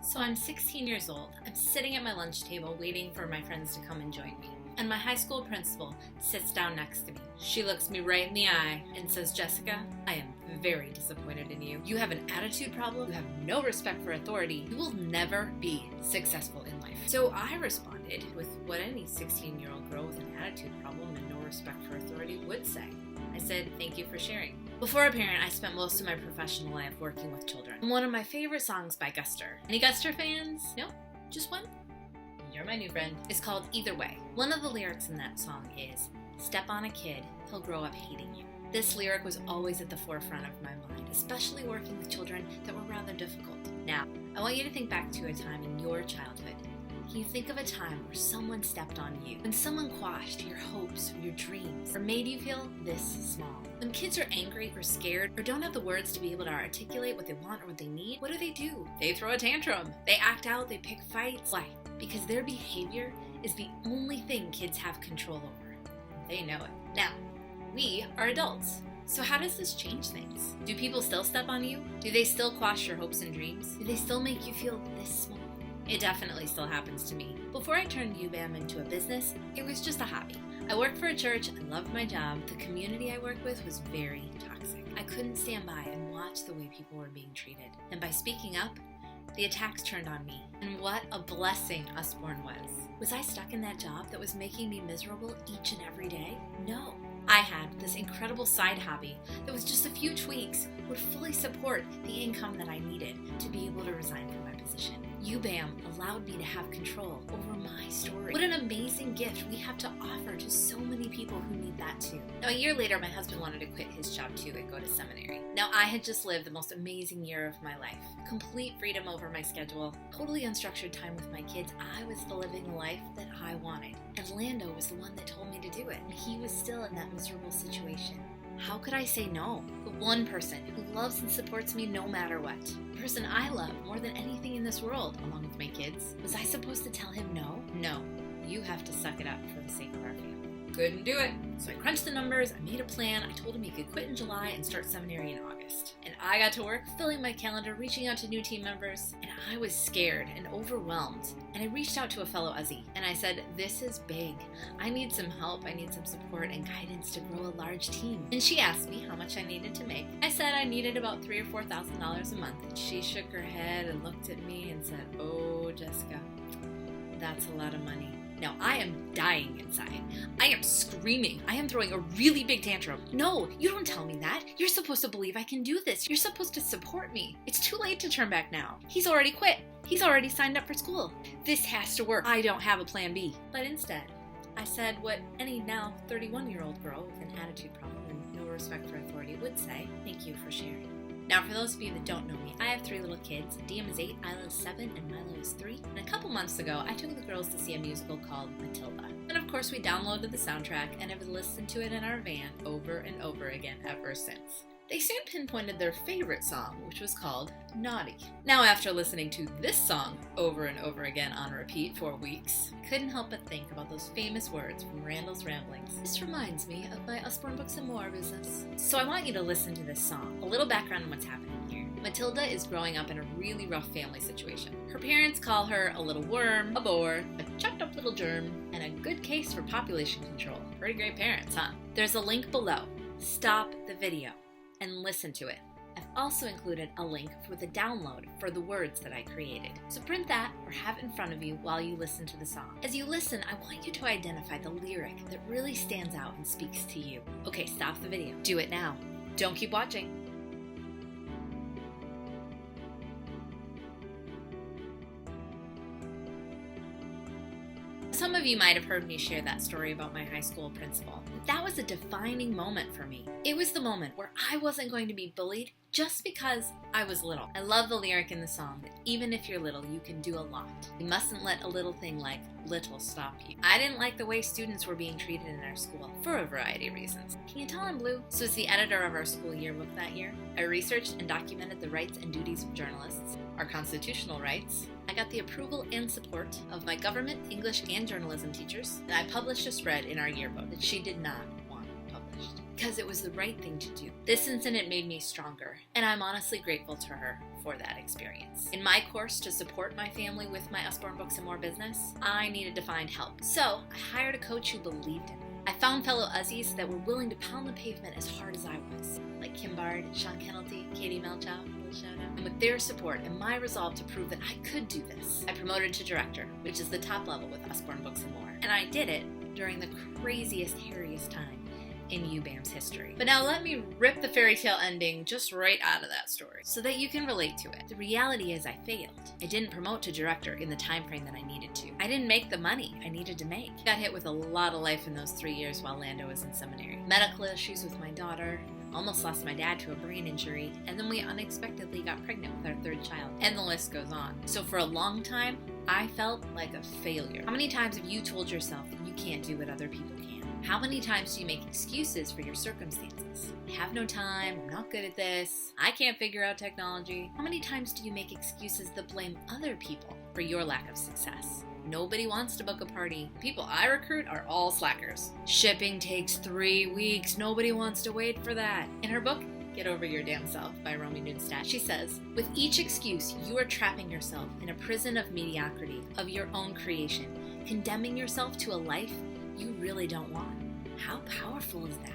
So I'm 16 years old. I'm sitting at my lunch table waiting for my friends to come and join me. And my high school principal sits down next to me. She looks me right in the eye and says, "Jessica, I am very disappointed in you. You have an attitude problem. You have no respect for authority. You will never be successful in life." So I responded with what any 16-year-old girl with an attitude problem and no respect for authority would say. I said, "Thank you for sharing." Before a parent, I spent most of my professional life working with children. And one of my favorite songs by Guster. Any Guster fans? No? Just one? You're my new friend. It's called Either Way. One of the lyrics in that song is, "Step on a kid, he'll grow up hating you." This lyric was always at the forefront of my mind, especially working with children that were rather difficult. Now, I want you to think back to a time in your childhood. Can you think of a time where someone stepped on you? When someone quashed your hopes or your dreams, or made you feel this small? When kids are angry or scared, or don't have the words to be able to articulate what they want or what they need, what do? They throw a tantrum. They act out, they pick fights. Why? Because their behavior is the only thing kids have control over. They know it. Now, we are adults. So how does this change things? Do people still step on you? Do they still quash your hopes and dreams? Do they still make you feel this small? It definitely still happens to me. Before I turned UBAM into a business, it was just a hobby. I worked for a church, I loved my job. The community I worked with was very toxic. I couldn't stand by and watch the way people were being treated. And by speaking up, the attacks turned on me. And what a blessing Usborne was. Was I stuck in that job that was making me miserable each and every day? No. I had this incredible side hobby that with just a few tweaks would fully support the income that I needed to be able to resign from my position. UBAM allowed me to have control over my story. What an amazing gift we have to offer to so many people who need that too. Now, a year later, my husband wanted to quit his job too and go to seminary. Now, I had just lived the most amazing year of my life. Complete freedom over my schedule, totally unstructured time with my kids. I was living the life that I wanted. And Lando was the one that told me to do it. And he was still in that miserable situation. How could I say no? The one person who loves and supports me no matter what. The person I love more than anything in this world, along with my kids. Was I supposed to tell him no? No. You have to suck it up for the sake of our family. Couldn't do it. So I crunched the numbers, I made a plan, I told him he could quit in July and start seminary in August. And I got to work filling my calendar, reaching out to new team members, and I was scared and overwhelmed. And I reached out to a fellow Uzzy, and I said, "This is big. I need some help, I need some support and guidance to grow a large team." And she asked me how much I needed to make. I said I needed about $3,000 or $4,000 a month. And she shook her head and looked at me and said, "Oh, Jessica, that's a lot of money." Now, I am dying inside. I am screaming. I am throwing a really big tantrum. "No, you don't tell me that. You're supposed to believe I can do this. You're supposed to support me. It's too late to turn back now. He's already quit. He's already signed up for school. This has to work. I don't have a plan B." But instead, I said what any now 31-year-old girl with an attitude problem and no respect for authority would say: "Thank you for sharing." Now, for those of you that don't know me, I have 3 little kids. Diem is 8, Isla is 7, and Milo is 3. And a couple months ago, I took the girls to see a musical called Matilda. And of course, we downloaded the soundtrack and have listened to it in our van over and over again ever since. They soon pinpointed their favorite song, which was called Naughty. Now, after listening to this song over and over again on repeat for weeks, I couldn't help but think about those famous words from Randall's Ramblings. This reminds me of my Usborne Books and More business. So I want you to listen to this song. A little background on what's happening here. Matilda is growing up in a really rough family situation. Her parents call her a little worm, a bore, a chucked up little germ, and a good case for population control. Pretty great parents, huh? There's a link below. Stop the video and listen to it. I've also included a link for the download for the words that I created. So print that or have it in front of you while you listen to the song. As you listen, I want you to identify the lyric that really stands out and speaks to you. Okay, stop the video. Do it now. Don't keep watching. Some of you might have heard me share that story about my high school principal. That was a defining moment for me. It was the moment where I wasn't going to be bullied just because I was little. I love the lyric in the song that even if you're little, you can do a lot. You mustn't let a little thing like little stop you. I didn't like the way students were being treated in our school for a variety of reasons. Can you tell I'm blue? So as the editor of our school yearbook that year, I researched and documented the rights and duties of journalists, our constitutional rights. I got the approval and support of my government, English, and journalism teachers, and I published a spread in our yearbook that she did not want published because it was the right thing to do. This incident made me stronger, and I'm honestly grateful to her for that experience. In my course to support my family with my Usborne Books and More business, I needed to find help. So I hired a coach who believed in me. I found fellow Uzzies that were willing to pound the pavement as hard as I was, like Kim Bard, Sean Kennelty, Katie Melchow, little shout out. And with their support and my resolve to prove that I could do this, I promoted to director, which is the top level with Usborne Books and More. And I did it during the craziest, hairiest time in UBAM's history. But now let me rip the fairy tale ending just right out of that story so that you can relate to it. The reality is I failed. I didn't promote to director in the time frame that I needed to. I didn't make the money I needed to make. Got hit with a lot of life in those 3 years while Lando was in seminary. Medical issues with my daughter, almost lost my dad to a brain injury, and then we unexpectedly got pregnant with our third child. And the list goes on. So for a long time, I felt like a failure. How many times have you told yourself that you can't do what other people can? How many times do you make excuses for your circumstances? I have no time, I'm not good at this, I can't figure out technology. How many times do you make excuses that blame other people for your lack of success? Nobody wants to book a party. People I recruit are all slackers. Shipping takes 3 weeks. Nobody wants to wait for that. In her book, Get Over Your Damn Self by Romy Nunstadt, she says, with each excuse, you are trapping yourself in a prison of mediocrity, of your own creation, condemning yourself to a life you really don't want. How powerful is that?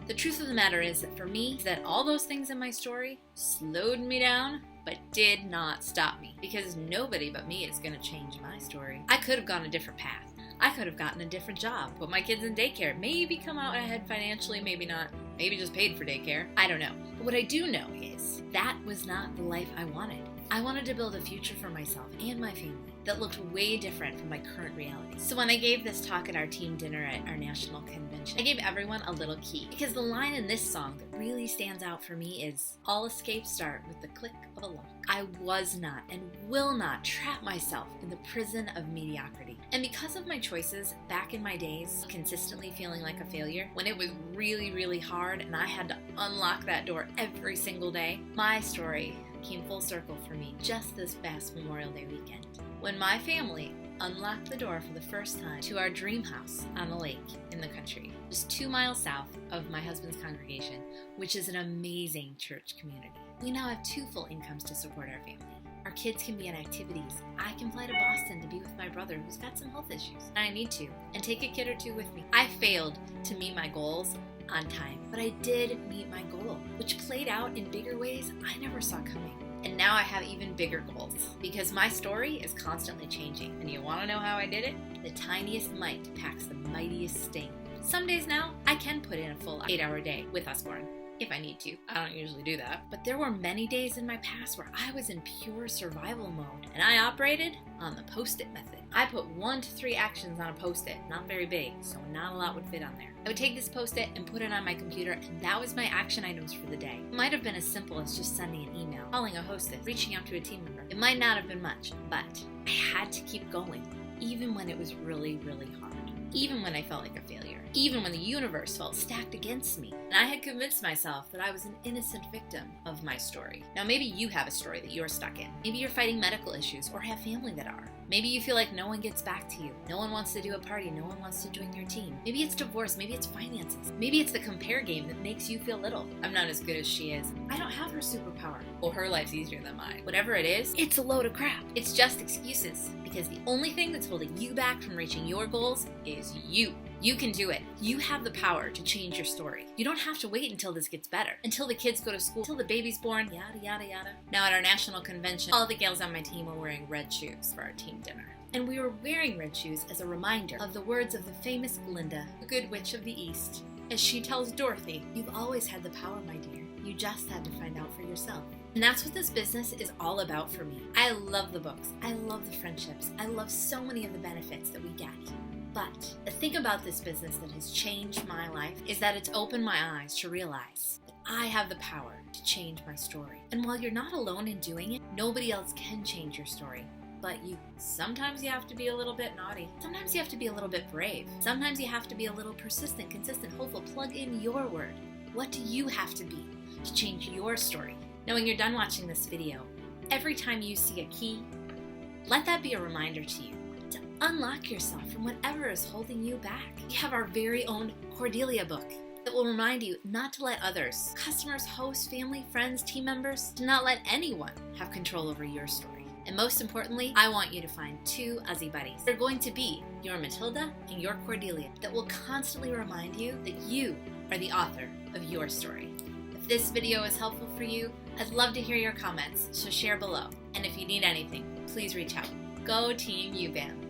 The truth of the matter is that for me, that all those things in my story slowed me down, but did not stop me, because nobody but me is going to change my story. I could have gone a different path. I could have gotten a different job, put my kids in daycare, maybe come out ahead financially, maybe not, maybe just paid for daycare. I don't know. But what I do know is that was not the life I wanted. I wanted to build a future for myself and my family that looked way different from my current reality. So when I gave this talk at our team dinner at our national convention, I gave everyone a little key, because the line in this song that really stands out for me is, all escapes start with the click of a lock. I was not and will not trap myself in the prison of mediocrity. And because of my choices back in my days, consistently feeling like a failure, when it was really, really hard and I had to unlock that door every single day, my story came full circle for me just this past Memorial Day weekend, when my family unlocked the door for the first time to our dream house on a lake in the country, just 2 miles south of my husband's congregation, which is an amazing church community. We now have 2 full incomes to support our family. Our kids can be in activities. I can fly to Boston to be with my brother who's got some health issues, and I need to, and take a kid or 2 with me. I failed to meet my goals on time, but I did meet my goal, which played out in bigger ways I never saw coming. And now I have even bigger goals, because my story is constantly changing. And you want to know how I did it? The tiniest mite packs the mightiest sting. Some days now, I can put in a full 8-hour day with Usborne, if I need to. I don't usually do that. But there were many days in my past where I was in pure survival mode, and I operated on the Post-it method. I put 1 to 3 actions on a Post-it, not very big, so not a lot would fit on there. I would take this Post-it and put it on my computer, and that was my action items for the day. It might have been as simple as just sending an email, calling a hostess, reaching out to a team member. It might not have been much, but I had to keep going, even when it was really, really hard. Even when I felt like a failure. Even when the universe felt stacked against me. And I had convinced myself that I was an innocent victim of my story. Now maybe you have a story that you're stuck in. Maybe you're fighting medical issues or have family that are. Maybe you feel like no one gets back to you. No one wants to do a party. No one wants to join your team. Maybe it's divorce. Maybe it's finances. Maybe it's the compare game that makes you feel little. I'm not as good as she is. I don't have her superpower. Well, her life's easier than mine. Whatever it is, it's a load of crap. It's just excuses. Because the only thing that's holding you back from reaching your goals is you. You can do it. You have the power to change your story. You don't have to wait until this gets better, until the kids go to school, until the baby's born, yada, yada, yada. Now at our national convention, all the gals on my team were wearing red shoes for our team dinner. And we were wearing red shoes as a reminder of the words of the famous Glinda, the Good Witch of the East, as she tells Dorothy, "You've always had the power, my dear. You just had to find out for yourself." And that's what this business is all about for me. I love the books. I love the friendships. I love so many of the benefits that we get. But the thing about this business that has changed my life is that it's opened my eyes to realize that I have the power to change my story. And while you're not alone in doing it, nobody else can change your story but you. Sometimes you have to be a little bit naughty. Sometimes you have to be a little bit brave. Sometimes you have to be a little persistent, consistent, hopeful. Plug in your word. What do you have to be to change your story? Now, when you're done watching this video, every time you see a key, let that be a reminder to you to unlock yourself from whatever is holding you back. We have our very own Cordelia book. that will remind you not to let others, customers, hosts, family, friends, team members, to not let anyone have control over your story. And most importantly, I want you to find 2 Uzzy buddies. They're going to be your Matilda and your Cordelia that will constantly remind you that you are the author of your story. If this video is helpful for you, I'd love to hear your comments, so share below. And if you need anything, please reach out. Go Team UBAM!